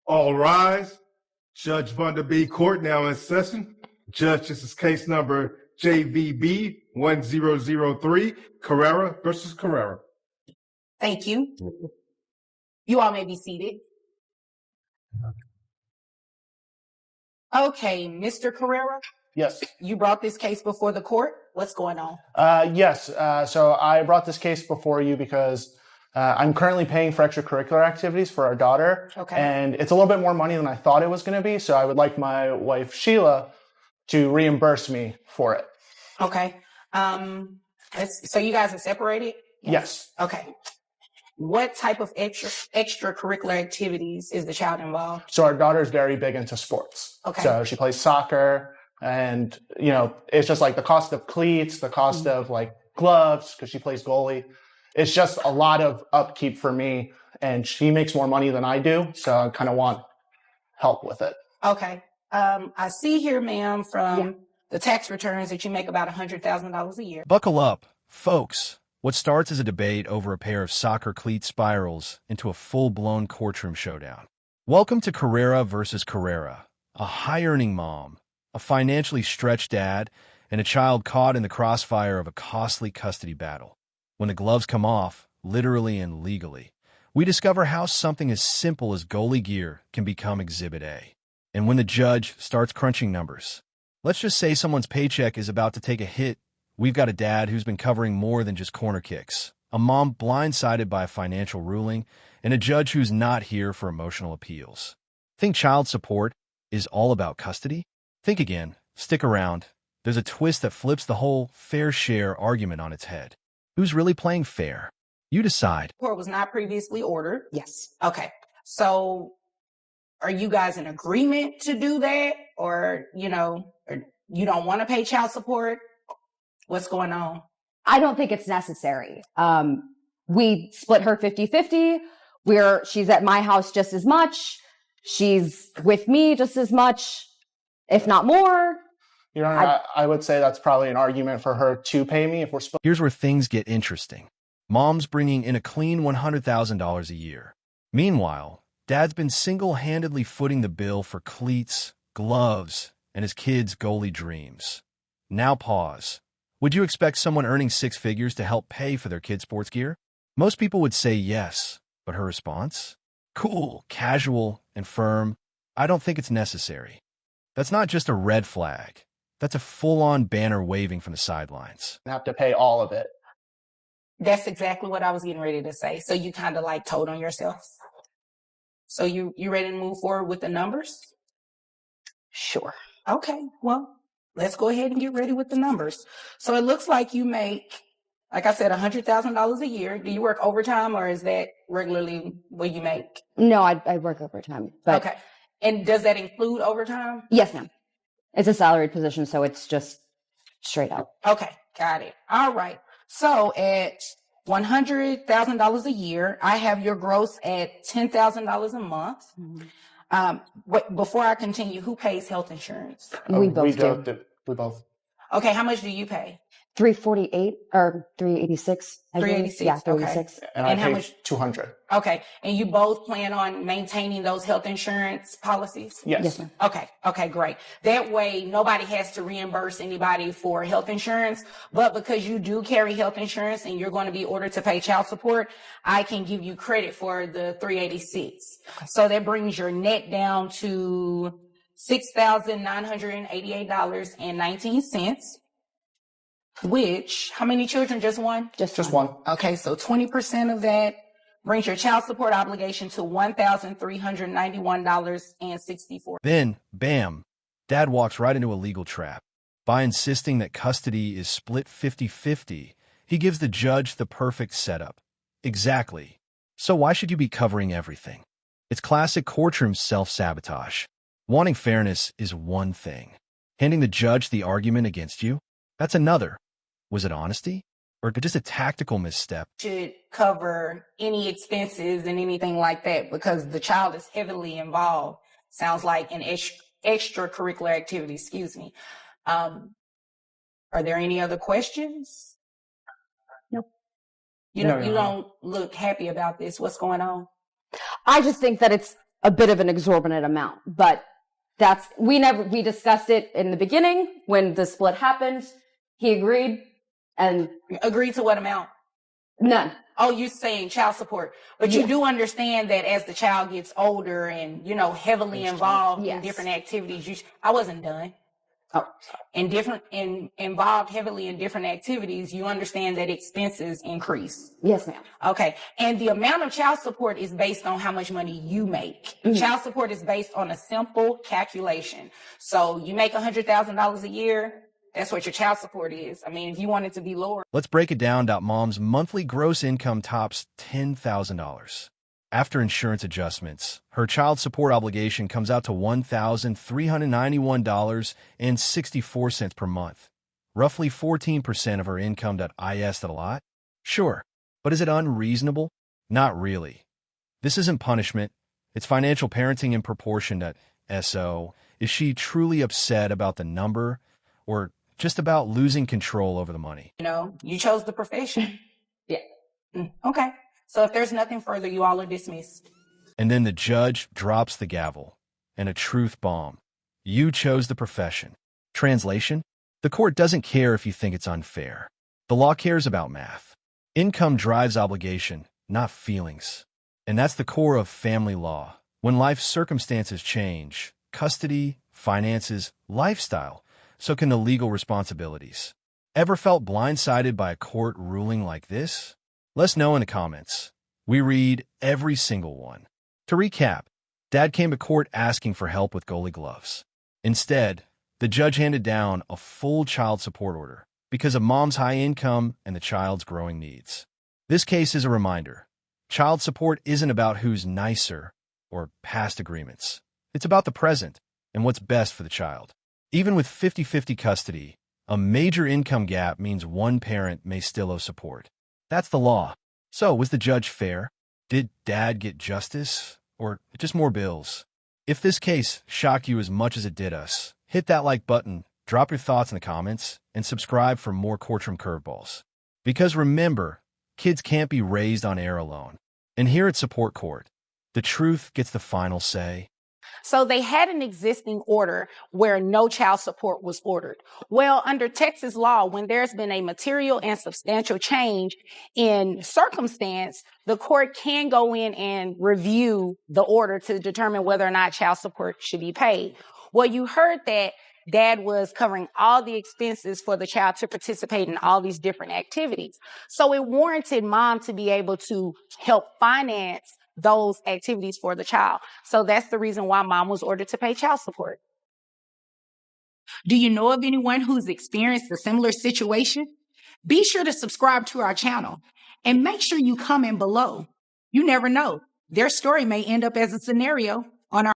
All rise. Judge Vanderbeek Court now in session. Judge, this is case number JVB 1003, Carrera versus Carrera. Thank you. You all may be seated. Okay, Mr. Carrera, Yes. you brought this case before the court. What's going on? Yes. So I brought this case before you because I'm currently paying for extracurricular activities for our daughter. Okay. And it's a little bit more money than I thought it was going to be. So I would like my wife, Sheila, to reimburse me for it. Okay. So you guys are separated? Yes. Okay. What type of extracurricular activities is the child involved? So our daughter is very big into sports. Okay. So she plays soccer and, you know, it's just like the cost of cleats, the cost of like gloves, because she plays goalie. It's just a lot of upkeep for me, and she makes more money than I do. So I kind of want help with it. Okay. I see here, ma'am, from the tax returns that you make about $100,000 a year. Buckle up, folks. What starts as a debate over a pair of soccer cleat spirals into a full-blown courtroom showdown. Welcome to Carrera versus Carrera, a high-earning mom, a financially stretched dad, and a child caught in the crossfire of a costly custody battle. When the gloves come off, literally and legally, we discover how something as simple as goalie gear can become Exhibit A. And when the judge starts crunching numbers, let's just say someone's paycheck is about to take a hit. We've got a dad who's been covering more than just corner kicks, a mom blindsided by a financial ruling, and a judge who's not here for emotional appeals. Think child support is all about custody? Think again. Stick around. There's a twist that flips the whole fair share argument on its head. Who's really playing fair? You decide. Court was not previously ordered. Yes. Okay. So are you guys in agreement to do that? Or you don't want to pay child support? What's going on? I don't think it's necessary. We split her 50-50. She's at my house just as much. She's with me just as much, if not more. Your Honor, I would say that's probably an argument for her to pay me if we're split. Here's where things get interesting. Mom's bringing in a clean $100,000 a year. Meanwhile, Dad's been single-handedly footing the bill for cleats, gloves, and his kids' goalie dreams. Now pause. Would you expect someone earning six figures to help pay for their kids' sports gear? Most people would say yes, but her response? Cool, casual, and firm. I don't think it's necessary. That's not just a red flag. That's a full-on banner waving from the sidelines. Have to pay all of it. That's exactly what I was getting ready to say. So you kind of like told on yourself. So you ready to move forward with the numbers? Sure. Okay, well, let's go ahead and get ready with the numbers. So it looks like you make, like I said, $100,000 a year. Do you work overtime, or is that regularly what you make? No, I work overtime. But Okay. And does that include overtime? yes, ma'am. It's a salaried position, so it's just straight up. Okay, got it. All right. So at $100,000 a year, I have your gross at $10,000 a month. Before I continue, who pays health insurance? We both do. We both. Okay, how much do you pay? $348 or $386. $386. Yeah, $386. And I And how pay much? $200. Okay, and you both plan on maintaining those health insurance policies? Yes. Yes, ma'am. Okay, great. That way, nobody has to reimburse anybody for health insurance, but because you do carry health insurance and you're going to be ordered to pay child support, I can give you credit for the $386. So that brings your net down to $6,988.19. Which, how many children? Just one? Just one. Okay, so 20% of that brings your child support obligation to $1,391.64. Then, bam, Dad walks right into a legal trap. By insisting that custody is split 50-50, he gives the judge the perfect setup. Exactly. So why should you be covering everything? It's classic courtroom self-sabotage. Wanting fairness is one thing. Handing the judge the argument against you? That's another. Was it honesty? Or just a tactical misstep? Should cover any expenses and anything like that because the child is heavily involved. Sounds like an extracurricular activity, excuse me. Are there any other questions? Nope. You don't look happy about this. What's going on? I just think that it's a bit of an exorbitant amount, but we discussed it in the beginning when the split happened. He agreed and Agreed to what amount? none. Oh, you're saying child support, but you do understand that as the child gets older and, you know, heavily involved in Yes. different activities, I wasn't done. Oh, Involved heavily in different activities, you understand that expenses increase. yes, ma'am. Okay. And the amount of child support is based on how much money you make. Child support is based on a simple calculation. So you make $100,000 a year. That's what your child support is. I mean, if you want it to be lower. Let's break it down. Mom's monthly gross income tops $10,000. After insurance adjustments, her child support obligation comes out to $1,391.64 per month. Roughly 14% of her income. Is that a lot? Sure. But is it unreasonable? Not really. This isn't punishment. It's financial parenting in proportion. So, is she truly upset about the number or just about losing control over the money? You know, you chose the profession. Yeah. Okay. So if there's nothing further, you all are dismissed. And then the judge drops the gavel and a truth bomb. You chose the profession. Translation? The court doesn't care if you think it's unfair. The law cares about math. Income drives obligation, not feelings. And that's the core of family law. When life circumstances change, custody, finances, lifestyle, so can the legal responsibilities. Ever felt blindsided by a court ruling like this? Let us know in the comments. We read every single one. To recap, Dad came to court asking for help with goalie gloves. Instead, the judge handed down a full child support order because of Mom's high income and the child's growing needs. This case is a reminder. Child support isn't about who's nicer or past agreements. It's about the present and what's best for the child. Even with 50-50 custody, a major income gap means one parent may still owe support. That's the law. So, was the judge fair? Did Dad get justice? Or just more bills? If this case shocked you as much as it did us, hit that like button, drop your thoughts in the comments, and subscribe for more courtroom curveballs. Because remember, kids can't be raised on air alone. And here at Support Court, the truth gets the final say. So they had an existing order where no child support was ordered. Well, under Texas law, when there's been a material and substantial change in circumstance, the court can go in and review the order to determine whether or not child support should be paid. Well, you heard that Dad was covering all the expenses for the child to participate in all these different activities. So it warranted Mom to be able to help finance those activities for the child. So that's the reason why Mom was ordered to pay child support. Do you know of anyone who's experienced a similar situation? Be sure to subscribe to our channel and make sure you comment below. You never know. Their story may end up as a scenario on our